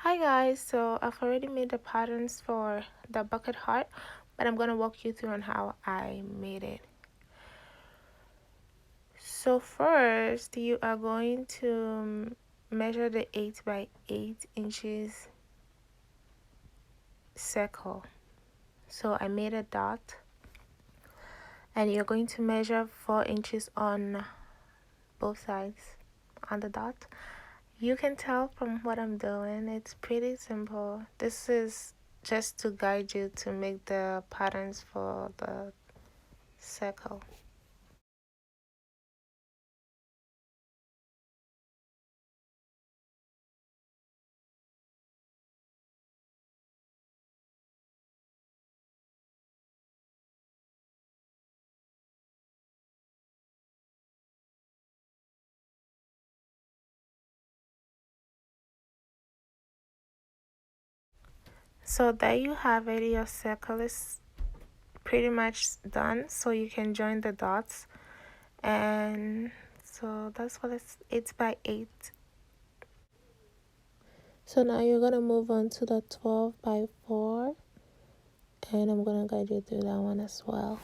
Hi guys, so I've already made the patterns for the bucket heart, but I'm going to walk you through on how I made it. So first, you are going to measure the 8 by 8 inches circle. So I made a dot, and you're going to measure 4 inches on both sides on the dot. You can tell from what I'm doing, it's pretty simple. This is just to guide you to make the patterns for the circle. So there you have it, your circle is pretty much done, so you can join the dots. And so that's what it's 8 by 8. So now you're gonna move on to the 12 by 4, and I'm gonna guide you through that one as well.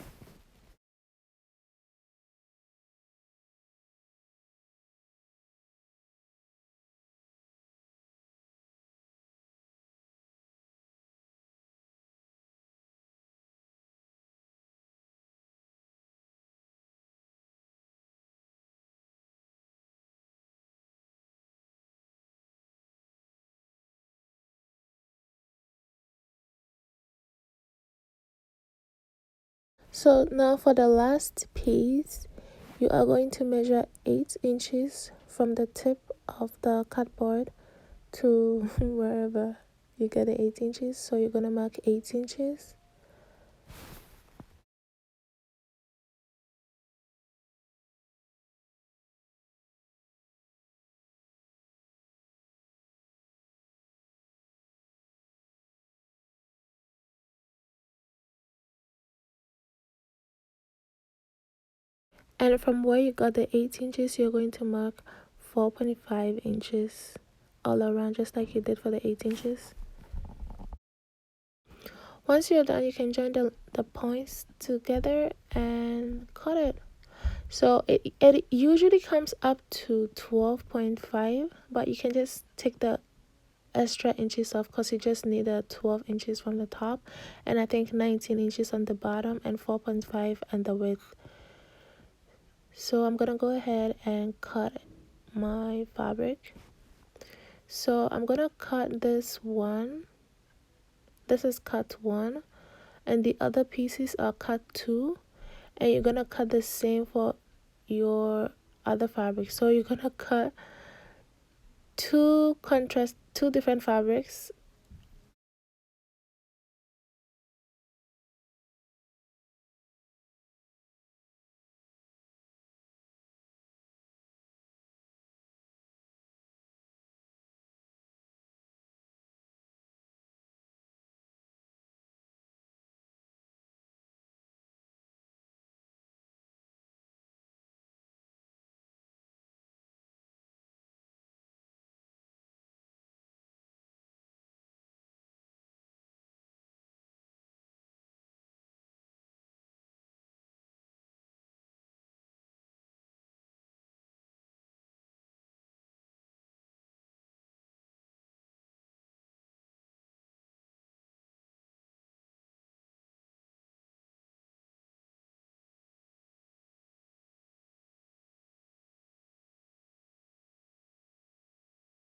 So now for the last piece, you are going to measure 8 inches from the tip of the cardboard to wherever you get the 8 inches. So you're gonna mark 8 inches. And from where you got the 8 inches, you're going to mark 4.5 inches all around, just like you did for the 8 inches. Once you're done, you can join the points together and cut it. So it usually comes up to 12.5, but you can just take the extra inches off because you just need a 12 inches from the top, and I think 19 inches on the bottom and 4.5 on the width. So I'm gonna go ahead and cut my fabric. So I'm gonna cut this one. This is cut 1, and the other pieces are cut 2, and you're gonna cut the same for your other fabric. So you're gonna cut two different fabrics.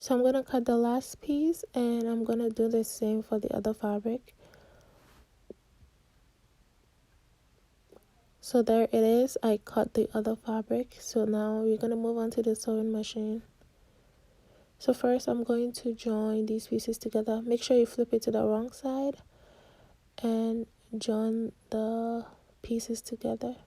So I'm gonna cut the last piece, and I'm gonna do the same for the other fabric. So there it is, I cut the other fabric. So now we're gonna move on to the sewing machine. So first I'm going to join these pieces together. Make sure you flip it to the wrong side and join the pieces together.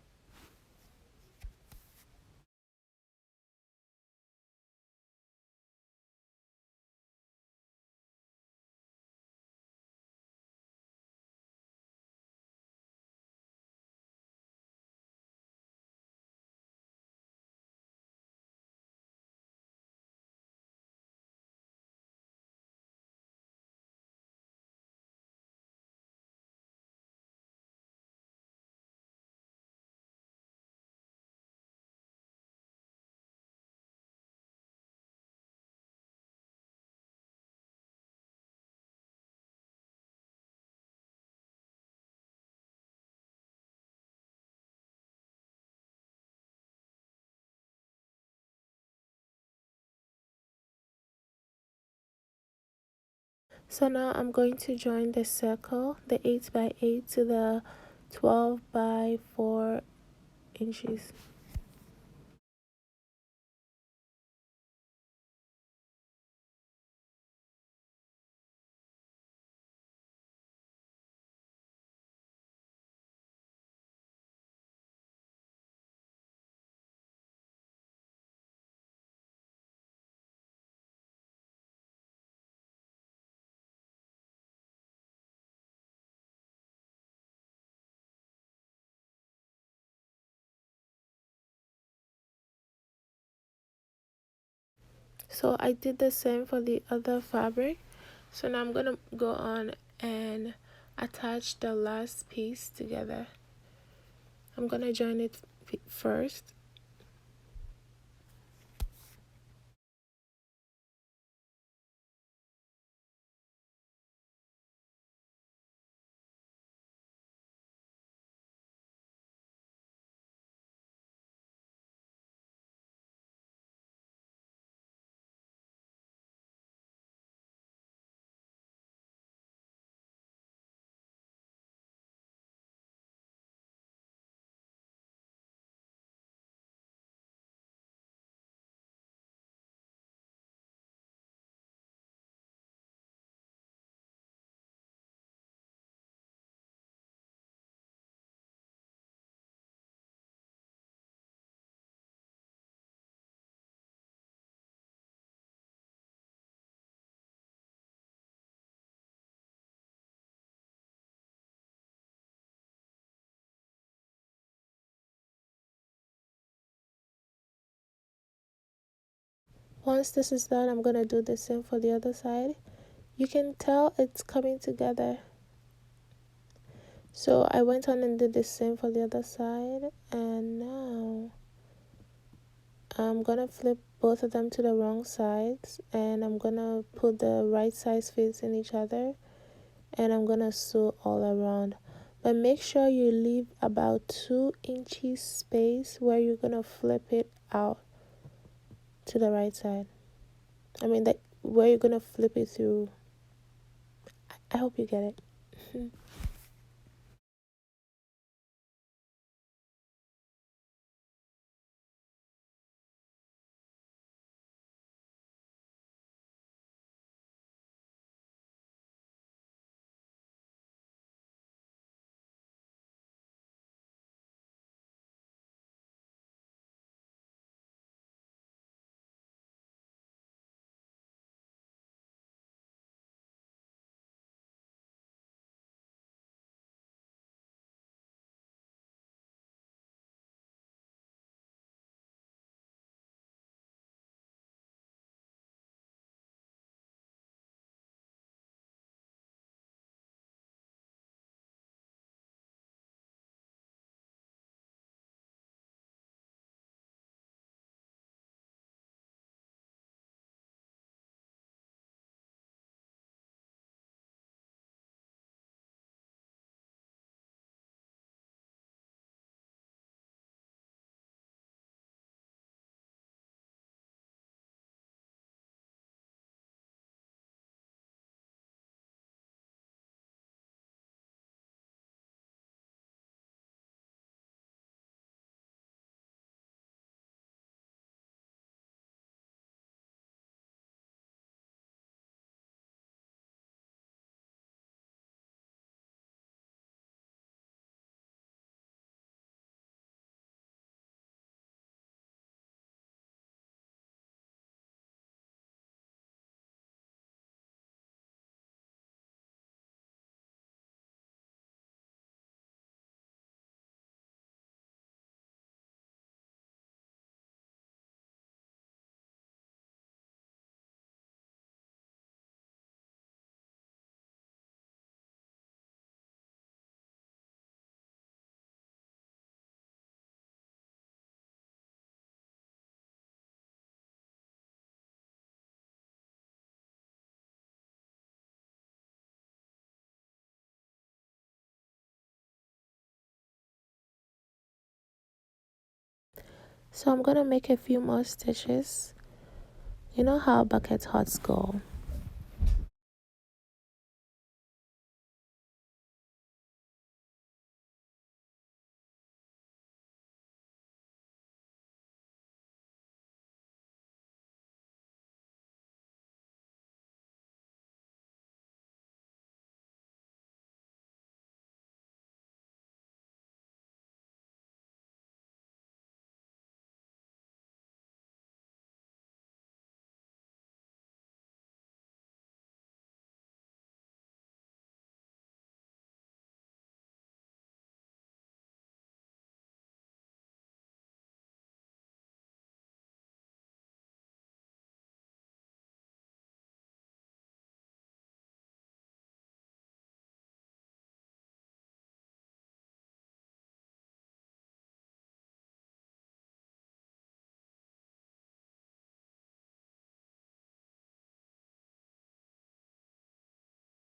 So now I'm going to join the circle, the 8 by 8 to the 12 by 4 inches. So I did the same for the other fabric. So now I'm gonna go on and attach the last piece together. I'm gonna join it first. Once this is done, I'm gonna do the same for the other side. You can tell it's coming together. So I went on and did the same for the other side, and now I'm gonna flip both of them to the wrong sides, and I'm gonna put the right sides facing each other, and I'm gonna sew all around. But make sure you leave about 2 inches space where you're gonna flip it out to the right side. I mean that where you're gonna flip it through. I hope you get it. So I'm gonna make a few more stitches. You know how bucket hearts go.